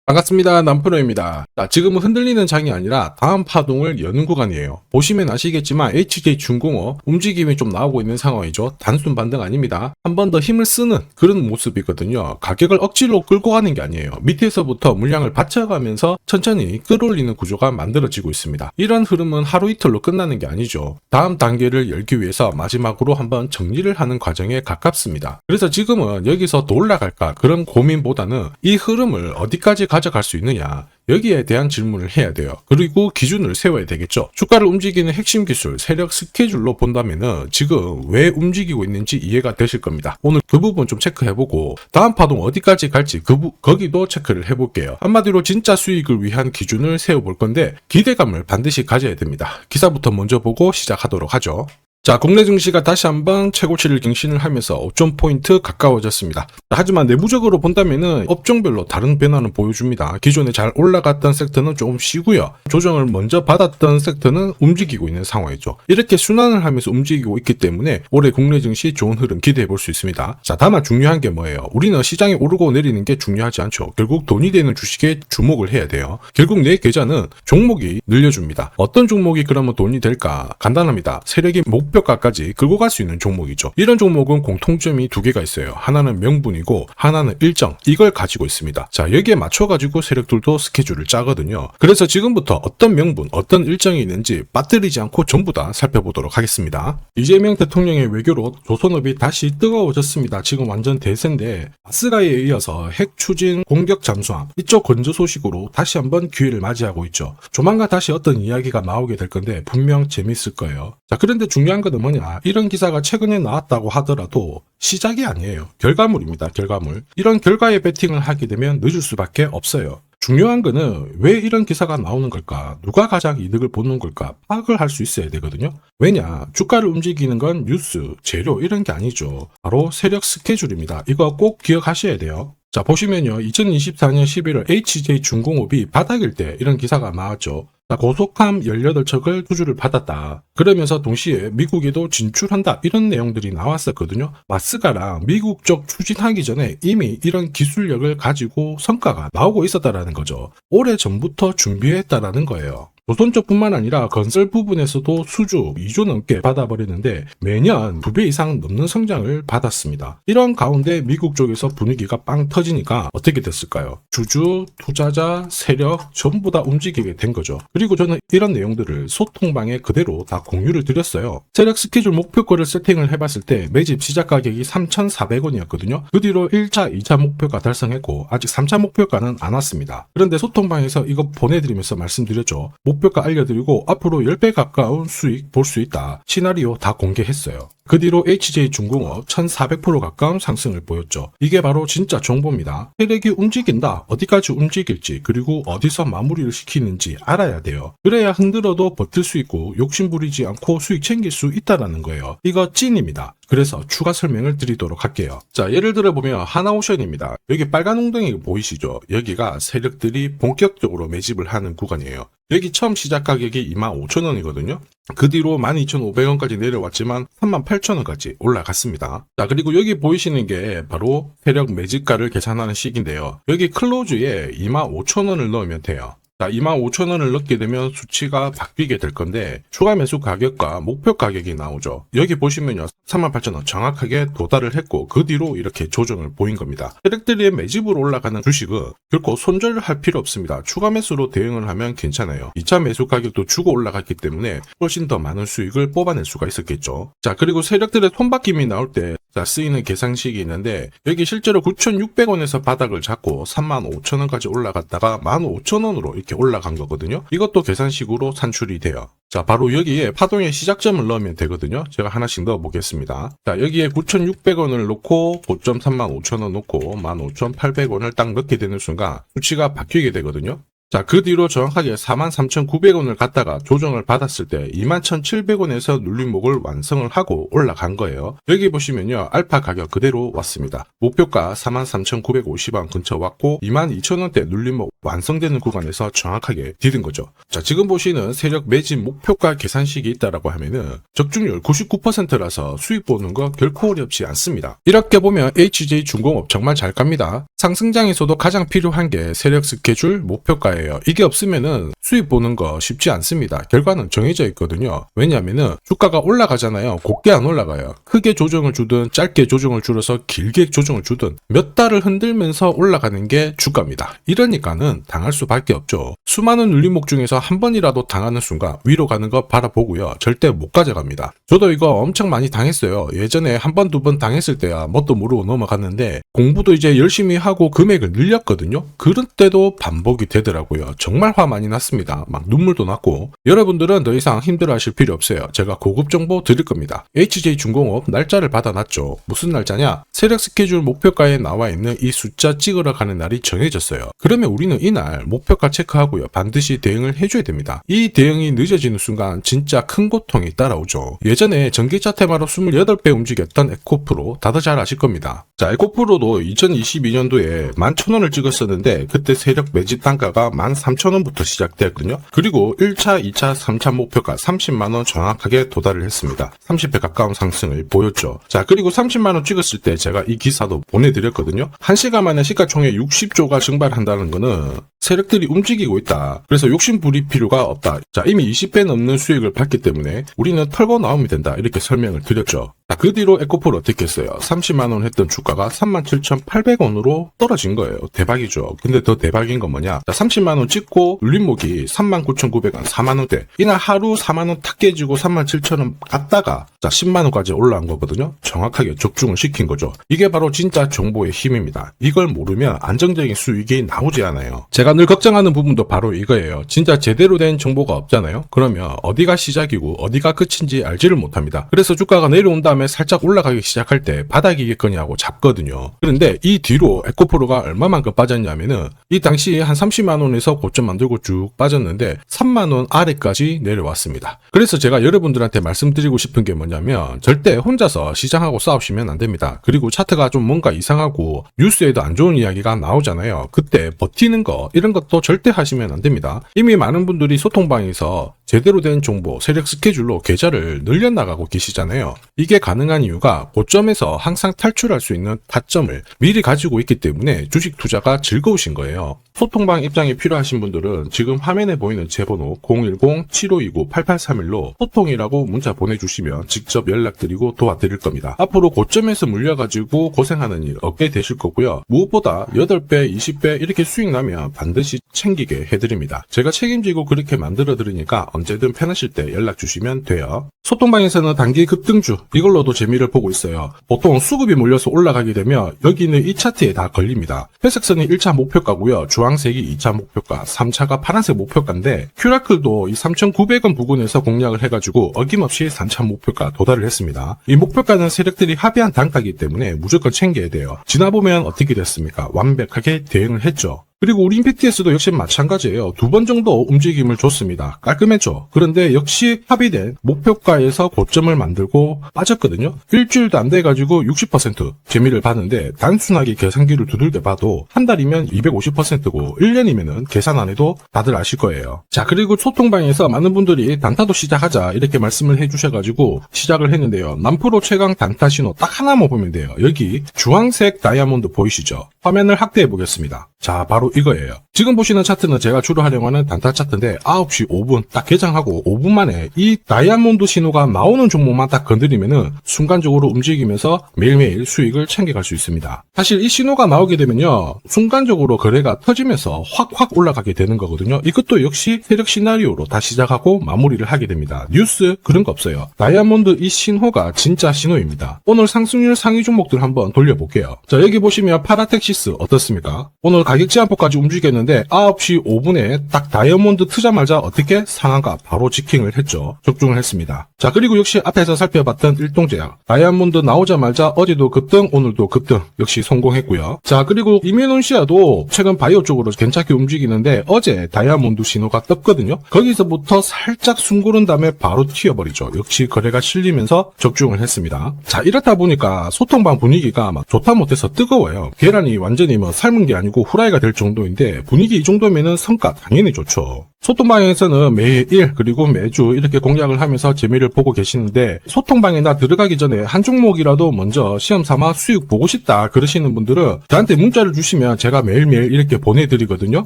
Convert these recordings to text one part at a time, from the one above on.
반갑습니다. 남프로입니다. 자, 지금은 흔들리는 장이 아니라 다음 파동을 여는 구간이에요. 보시면 아시겠지만 HJ중공업 움직임이 좀 나오고 있는 상황이죠. 단순 반등 아닙니다. 한 번 더 힘을 쓰는 그런 모습이거든요. 가격을 억지로 끌고 가는 게 아니에요. 밑에서부터 물량을 받쳐가면서 천천히 끌어올리는 구조가 만들어지고 있습니다. 이런 흐름은 하루 이틀로 끝나는 게 아니죠. 다음 단계를 열기 위해서 마지막으로 한번 정리를 하는 과정에 가깝습니다. 그래서 지금은 여기서 더 올라갈까 그런 고민보다는 이 흐름을 어디까지 가져갈 수 있느냐, 여기에 대한 질문을 해야 돼요. 그리고 기준을 세워야 되겠죠. 주가를 움직이는 핵심 기술, 세력 스케줄로 본다면은 지금 왜 움직이고 있는지 이해가 되실 겁니다. 오늘 그 부분 좀 체크해보고 다음 파동 어디까지 갈지 거기도 체크를 해볼게요. 한마디로 진짜 수익을 위한 기준을 세워볼 건데 기대감을 반드시 가져야 됩니다. 기사부터 먼저 보고 시작하도록 하죠. 자, 국내 증시가 다시 한번 최고치를 갱신을 하면서 5.포인트 가까워졌습니다. 하지만 내부적으로 본다면은 업종별로 다른 변화는 보여줍니다. 기존에 잘 올라갔던 섹터는 조금 쉬고요. 조정을 먼저 받았던 섹터는 움직이고 있는 상황이죠. 이렇게 순환을 하면서 움직이고 있기 때문에 올해 국내 증시 좋은 흐름 기대해 볼 수 있습니다. 자, 다만 중요한 게 뭐예요? 우리는 시장이 오르고 내리는 게 중요하지 않죠. 결국 돈이 되는 주식에 주목을 해야 돼요. 결국 내 계좌는 종목이 늘려줍니다. 어떤 종목이 그러면 돈이 될까? 간단합니다. 세력이 목표가까지 끌고 갈 수 있는 종목이죠. 이런 종목은 공통점이 두 개가 있어요. 하나는 명분이고 하나는 일정, 이걸 가지고 있습니다. 자, 여기에 맞춰가지고 세력들도 스케줄을 짜거든요. 그래서 지금부터 어떤 명분, 어떤 일정이 있는지 빠뜨리지 않고 전부 다 살펴보도록 하겠습니다. 이재명 대통령의 외교로 조선업이 다시 뜨거워졌습니다. 지금 완전 대세인데 아스라에 이어서 핵 추진 공격 잠수함 이쪽 건조 소식으로 다시 한번 기회를 맞이하고 있죠. 조만간 다시 어떤 이야기가 나오게 될 건데 분명 재밌을 거예요. 자, 그런데 중요한 건 뭐냐, 이런 기사가 최근에 나왔다고 하더라도 시작이 아니에요. 결과물입니다. 결과물. 이런 결과에 베팅을 하게 되면 늦을 수밖에 없어요. 중요한 거는 왜 이런 기사가 나오는 걸까? 누가 가장 이득을 보는 걸까? 파악을 할 수 있어야 되거든요. 왜냐? 주가를 움직이는 건 뉴스, 재료 이런 게 아니죠. 바로 세력 스케줄입니다. 이거 꼭 기억하셔야 돼요. 자, 보시면요. 2024년 11월 HJ중공업이 바닥일 때 이런 기사가 나왔죠. 고속함 18척을 수주를 받았다. 그러면서 동시에 미국에도 진출한다. 이런 내용들이 나왔었거든요. 마스가랑 미국 쪽 추진하기 전에 이미 이런 기술력을 가지고 성과가 나오고 있었다라는 거죠. 오래 전부터 준비했다라는 거예요. 조선 쪽뿐만 아니라 건설 부분에서도 수주 2조 넘게 받아버리는데 매년 2배 이상 넘는 성장을 받았습니다. 이런 가운데 미국 쪽에서 분위기가 빵 터지니까 어떻게 됐을까요? 주주, 투자자, 세력 전부 다 움직이게 된 거죠. 그리고 저는 이런 내용들을 소통방에 그대로 다 공유를 드렸어요. 세력 스케줄 목표가를 세팅을 해봤을 때 매집 시작 가격이 3,400원이었거든요. 그 뒤로 1차, 2차 목표가 달성했고 아직 3차 목표가는 안 왔습니다. 그런데 소통방에서 이거 보내드리면서 말씀드렸죠. 목표가 알려드리고 앞으로 10배 가까운 수익 볼 수 있다. 시나리오 다 공개했어요. 그 뒤로 HJ중공업 1400% 가까운 상승을 보였죠. 이게 바로 진짜 정보입니다. 세력이 움직인다. 어디까지 움직일지 그리고 어디서 마무리를 시키는지 알아야 돼요. 그래야 흔들어도 버틸 수 있고 욕심부리지 않고 수익 챙길 수 있다는 거예요. 이거 찐입니다. 그래서 추가 설명을 드리도록 할게요. 자, 예를 들어 보면 하나오션입니다. 여기 빨간 웅덩이 보이시죠? 여기가 세력들이 본격적으로 매집을 하는 구간이에요. 여기 처음 시작 가격이 25,000원이거든요. 그 뒤로 12,500원까지 내려왔지만 38,000원까지 올라갔습니다. 자, 그리고 여기 보이시는 게 바로 세력 매집가를 계산하는 식인데요. 여기 클로즈에 25,000원을 넣으면 돼요. 자, 25,000원을 넣게 되면 수치가 바뀌게 될 건데 추가 매수 가격과 목표 가격이 나오죠. 여기 보시면요. 38,000원 정확하게 도달을 했고 그 뒤로 이렇게 조정을 보인 겁니다. 세력들이 매집으로 올라가는 주식은 결코 손절을 할 필요 없습니다. 추가 매수로 대응을 하면 괜찮아요. 2차 매수 가격도 주고 올라갔기 때문에 훨씬 더 많은 수익을 뽑아낼 수가 있었겠죠. 자, 그리고 세력들의 손바뀜이 나올 때 쓰이는 계산식이 있는데 여기 실제로 9,600원에서 바닥을 잡고 35,000원까지 올라갔다가 15,000원으로 이렇게 올라간 거거든요. 이것도 계산식으로 산출이 돼요. 자, 바로 여기에 파동의 시작점을 넣으면 되거든요. 제가 하나씩 넣어 보겠습니다. 자, 여기에 9,600원을 놓고 고점 35,000원 놓고 15,800원을 딱 넣게 되는 순간 수치가 바뀌게 되거든요. 자, 그 뒤로 정확하게 43,900원을 갖다가 조정을 받았을 때 21,700원에서 눌림목을 완성을 하고 올라간 거예요. 여기 보시면요. 알파 가격 그대로 왔습니다. 목표가 43,950원 근처 왔고 22,000원대 눌림목 완성되는 구간에서 정확하게 디딘 거죠. 자, 지금 보시는 세력 매진 목표가 계산식이 있다라고 하면은 적중률 99%라서 수익 보는 거 결코 어렵지 않습니다. 이렇게 보면 HJ중공업 정말 잘 갑니다. 상승장에서도 가장 필요한 게 세력 스케줄 목표가예요. 이게 없으면은 수익 보는 거 쉽지 않습니다. 결과는 정해져 있거든요. 왜냐하면은 주가가 올라가잖아요. 곱게 안 올라가요. 크게 조정을 주든 짧게 조정을 줄여서 길게 조정을 주든 몇 달을 흔들면서 올라가는 게 주가입니다. 이러니까는 당할 수밖에 없죠. 수많은 눌림목 중에서 한 번이라도 당하는 순간 위로 가는 거 바라보고요. 절대 못 가져갑니다. 저도 이거 엄청 많이 당했어요. 예전에 한 번, 두 번 당했을 때야 뭣도 모르고 넘어갔는데 공부도 이제 열심히 하고 금액을 늘렸거든요. 그런 때도 반복이 되더라고요. 정말 화 많이 났습니다. 막 눈물도 났고. 여러분들은 더 이상 힘들어하실 필요 없어요. 제가 고급 정보 드릴 겁니다. HJ중공업 날짜를 받아놨죠. 무슨 날짜냐? 세력 스케줄 목표가에 나와 있는 이 숫자 찍으러 가는 날이 정해졌어요. 그러면 우리는 이날 목표가 체크하고요. 반드시 대응을 해줘야 됩니다. 이 대응이 늦어지는 순간 진짜 큰 고통이 따라오죠. 예전에 전기차 테마로 28배 움직였던 에코프로 다들 잘 아실 겁니다. 자, 에코프로도 2022년도에 11,000원을 찍었었는데 그때 세력 매집 단가가 13,000원부터 시작되었거든요. 그리고 1차, 2차, 3차 목표가 30만원 정확하게 도달을 했습니다. 30배 가까운 상승을 보였죠. 자, 그리고 30만원 찍었을 때 제가 이 기사도 보내드렸거든요. 1시간 만에 시가총액 60조가 증발한다는 거는 세력들이 움직이고 있다. 그래서 욕심 부릴 필요가 없다. 자, 이미 20배 넘는 수익을 봤기 때문에 우리는 털고 나오면 된다. 이렇게 설명을 드렸죠. 자, 그 뒤로 에코프로 어떻게 했어요? 30만원 했던 주가가 37,800원으로 떨어진 거예요. 대박이죠. 근데 더 대박인 건 뭐냐? 자, 30만원 찍고 눌림목이 39,900원, 4만원대. 이날 하루 4만원 탁 깨지고 37,000원 갔다가 자, 10만원까지 올라온 거거든요. 정확하게 적중을 시킨 거죠. 이게 바로 진짜 정보의 힘입니다. 이걸 모르면 안정적인 수익이 나오지 않아요. 제가 늘 걱정하는 부분도 바로 이거예요. 진짜 제대로 된 정보가 없잖아요. 그러면 어디가 시작이고 어디가 끝인지 알지를 못합니다. 그래서 주가가 내려온 다음에 살짝 올라가기 시작할 때 바닥이겠거니 하고 잡거든요. 그런데 이 뒤로 에코프로가 얼마만큼 빠졌냐면은 이 당시 한 30만원에서 고점 만들고 쭉 빠졌는데 3만원 아래까지 내려왔습니다. 그래서 제가 여러분들한테 말씀드리고 싶은 게 뭐냐면 절대 혼자서 시장하고 싸우시면 안 됩니다. 그리고 차트가 좀 뭔가 이상하고 뉴스에도 안 좋은 이야기가 나오잖아요. 그때 버티는 거 이런 것도 절대 하시면 안 됩니다. 이미 많은 분들이 소통방에서 제대로 된 정보, 세력 스케줄로 계좌를 늘려나가고 계시잖아요. 이게 가능한 이유가 고점에서 항상 탈출할 수 있는 타점을 미리 가지고 있기 때문에 주식 투자가 즐거우신 거예요. 소통방 입장이 필요하신 분들은 지금 화면에 보이는 제 번호 010-7529-8831로 소통이라고 문자 보내주시면 직접 연락드리고 도와드릴 겁니다. 앞으로 고점에서 물려가지고 고생하는 일 없게 되실 거고요. 무엇보다 8배, 20배 이렇게 수익 나면 반드시 챙기게 해드립니다. 제가 책임지고 그렇게 만들어드리니까 언제든 편하실 때 연락 주시면 돼요. 소통방에서는 단기 급등주 이걸로도 재미를 보고 있어요. 보통 수급이 몰려서 올라가게 되면 여기는 이 차트에 다 걸립니다. 회색선이 1차 목표가고요. 주황색이 2차 목표가, 3차가 파란색 목표가인데 큐라클도 이 3,900원 부근에서 공략을 해가지고 어김없이 3차 목표가 도달을 했습니다. 이 목표가는 세력들이 합의한 단가이기 때문에 무조건 챙겨야 돼요. 지나보면 어떻게 됐습니까? 완벽하게 대응을 했죠. 그리고 우리 임팩트에서도 역시 마찬가지예요. 2번 정도 움직임을 줬습니다. 깔끔했죠. 그런데 역시 합의된 목표가에서 고점을 만들고 빠졌거든요. 일주일도 안 돼가지고 60% 재미를 봤는데 단순하게 계산기를 두들겨 봐도 한 달이면 250%고 1년이면은 계산 안 해도 다들 아실 거예요. 자, 그리고 소통방에서 많은 분들이 단타도 시작하자 이렇게 말씀을 해주셔가지고 시작을 했는데요. 남프로 최강 단타 신호 딱 하나만 보면 돼요. 여기 주황색 다이아몬드 보이시죠? 화면을 확대해 보겠습니다. 자, 바로 이거예요. 지금 보시는 차트는 제가 주로 활용하는 단타 차트인데 9시 5분 딱 개장하고 5분 만에 이 다이아몬드 신호가 나오는 종목만 딱 건드리면은 순간적으로 움직이면서 매일매일 수익을 챙겨갈 수 있습니다. 사실 이 신호가 나오게 되면요. 순간적으로 거래가 터지면서 확 올라가게 되는 거거든요. 이것도 역시 세력 시나리오로 다 시작하고 마무리를 하게 됩니다. 뉴스 그런 거 없어요. 다이아몬드 이 신호가 진짜 신호입니다. 오늘 상승률 상위 종목들 한번 돌려볼게요. 자, 여기 보시면 파라텍시스 어떻습니까? 오늘 가격 제한폭까지 움직였는데 9시 5분에 딱 다이아몬드 트자마자 어떻게 상한가 바로 지킹을 했죠. 적중을 했습니다. 자, 그리고 역시 앞에서 살펴봤던 일동제약 다이아몬드 나오자마자 어제도 급등 오늘도 급등 역시 성공했고요. 자, 그리고 이뮤논시아도 최근 바이오 쪽으로 괜찮게 움직이는데 어제 다이아몬드 신호가 떴거든요. 거기서부터 살짝 숨 고른 다음에 바로 튀어버리죠. 역시 거래가 실리면서 적중을 했습니다. 자, 이렇다 보니까 소통방 분위기가 막 좋다 못해서 뜨거워요. 계란이 완전히 뭐 삶은 게 아니고 후라이가 될 정도인데 분위기 이 정도면은 성과 당연히 좋죠. 소통방에서는 매일 그리고 매주 이렇게 공략을 하면서 재미를 보고 계시는데, 소통방에 나 들어가기 전에 한 종목이라도 먼저 시험 삼아 수익 보고 싶다 그러시는 분들은 저한테 문자를 주시면 제가 매일매일 이렇게 보내드리거든요.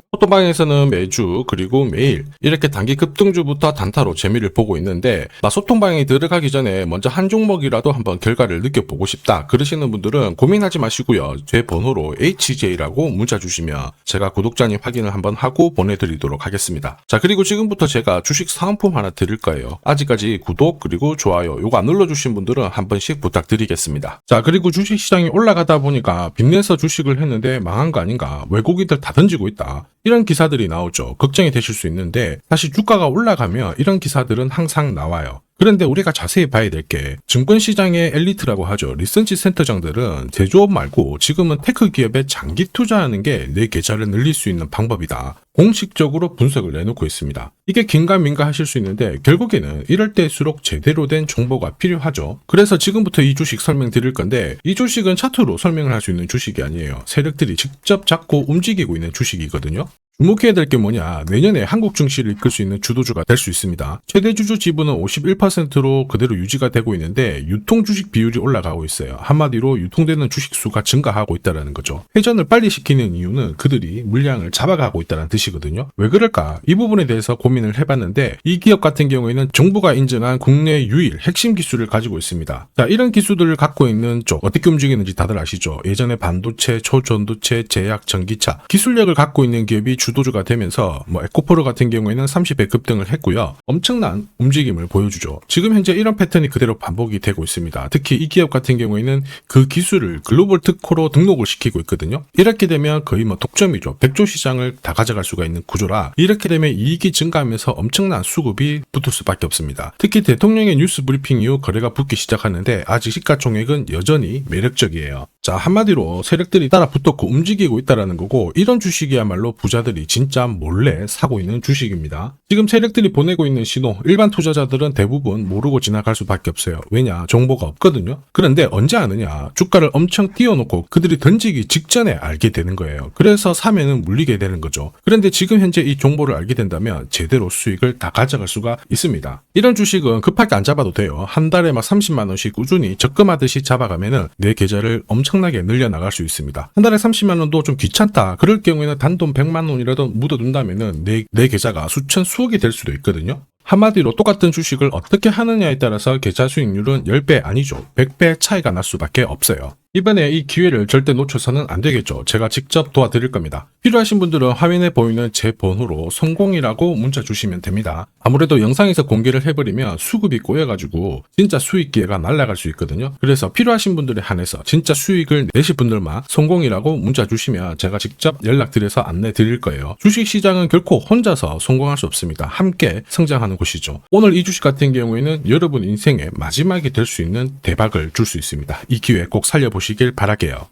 소통방에서는 매주 그리고 매일 이렇게 단기 급등주부터 단타로 재미를 보고 있는데, 나 소통방에 들어가기 전에 먼저 한 종목이라도 한번 결과를 느껴보고 싶다 그러시는 분들은 고민하지 마시고요. 제 번호로 HJ라고 문자 주시면 제가 구독자님 확인을 한번 하고 보내드리도록 하겠습니다. 자, 그리고 지금부터 제가 주식 사은품 하나 드릴 거예요. 아직까지 구독 그리고 좋아요 요거 안 눌러주신 분들은 한 번씩 부탁드리겠습니다. 자, 그리고 주식시장이 올라가다 보니까 빚내서 주식을 했는데 망한 거 아닌가, 외국인들 다 던지고 있다, 이런 기사들이 나오죠. 걱정이 되실 수 있는데, 사실 주가가 올라가면 이런 기사들은 항상 나와요. 그런데 우리가 자세히 봐야 될 게, 증권시장의 엘리트라고 하죠. 리서치 센터장들은 제조업 말고 지금은 테크 기업에 장기 투자하는 게 내 계좌를 늘릴 수 있는 방법이다, 공식적으로 분석을 내놓고 있습니다. 이게 긴가민가 하실 수 있는데, 결국에는 이럴 때일수록 제대로 된 정보가 필요하죠. 그래서 지금부터 이 주식 설명드릴 건데, 이 주식은 차트로 설명을 할 수 있는 주식이 아니에요. 세력들이 직접 잡고 움직이고 있는 주식이거든요. 주목해야 될 게 뭐냐, 내년에 한국 증시를 이끌 수 있는 주도주가 될 수 있습니다. 최대 주주 지분은 51%로 그대로 유지가 되고 있는데, 유통 주식 비율이 올라가고 있어요. 한마디로 유통되는 주식 수가 증가하고 있다는 거죠. 회전을 빨리 시키는 이유는 그들이 물량을 잡아가고 있다는 뜻이거든요. 왜 그럴까? 이 부분에 대해서 고민을 해봤는데, 이 기업 같은 경우에는 정부가 인정한 국내 유일 핵심 기술을 가지고 있습니다. 자, 이런 기술들을 갖고 있는 쪽 어떻게 움직이는지 다들 아시죠? 예전에 반도체, 초전도체, 제약, 전기차 기술력을 갖고 있는 기업이 주도주가 되면서 에코프로 같은 경우에는 30배 급등을 했고요. 엄청난 움직임을 보여주죠. 지금 현재 이런 패턴이 그대로 반복이 되고 있습니다. 특히 이 기업 같은 경우에는 그 기술을 글로벌 특허로 등록을 시키고 있거든요. 이렇게 되면 거의 독점이죠. 100조 시장을 다 가져갈 수가 있는 구조라, 이렇게 되면 이익이 증가하면서 엄청난 수급이 붙을 수밖에 없습니다. 특히 대통령의 뉴스 브리핑 이후 거래가 붙기 시작하는데, 아직 시가총액은 여전히 매력적이에요. 자, 한마디로 세력들이 따라 붙었고 움직이고 있다는 거고, 이런 주식이야말로 부자들이 진짜 몰래 사고 있는 주식입니다. 지금 세력들이 보내고 있는 신호, 일반 투자자들은 대부분 모르고 지나갈 수밖에 없어요. 왜냐? 정보가 없거든요. 그런데 언제 아느냐? 주가를 엄청 띄워놓고 그들이 던지기 직전에 알게 되는 거예요. 그래서 사면은 물리게 되는 거죠. 그런데 지금 현재 이 정보를 알게 된다면 제대로 수익을 다 가져갈 수가 있습니다. 이런 주식은 급하게 안 잡아도 돼요. 한 달에 30만 원씩 꾸준히 적금하듯이 잡아가면은 내 계좌를 엄청나게 늘려나갈 수 있습니다. 한 달에 30만 원도 좀 귀찮다, 그럴 경우에는 단돈 100만 원이라도 묻어둔다면은 내 계좌가 수천 수억이 될 수도 있거든요. 한마디로 똑같은 주식을 어떻게 하느냐에 따라서 계좌 수익률은 10배 아니죠. 100배 차이가 날 수밖에 없어요. 이번에 이 기회를 절대 놓쳐서는 안 되겠죠. 제가 직접 도와드릴 겁니다. 필요하신 분들은 화면에 보이는 제 번호로 성공이라고 문자 주시면 됩니다. 아무래도 영상에서 공개를 해버리면 수급이 꼬여가지고 진짜 수익 기회가 날아갈 수 있거든요. 그래서 필요하신 분들에 한해서 진짜 수익을 내실 분들만 성공이라고 문자 주시면 제가 직접 연락드려서 안내 드릴 거예요. 주식시장은 결코 혼자서 성공할 수 없습니다. 함께 성장하는 곳이죠. 오늘 이 주식 같은 경우에는 여러분 인생의 마지막이 될 수 있는 대박을 줄 수 있습니다. 이 기회 꼭 살려보시길 바랄게요.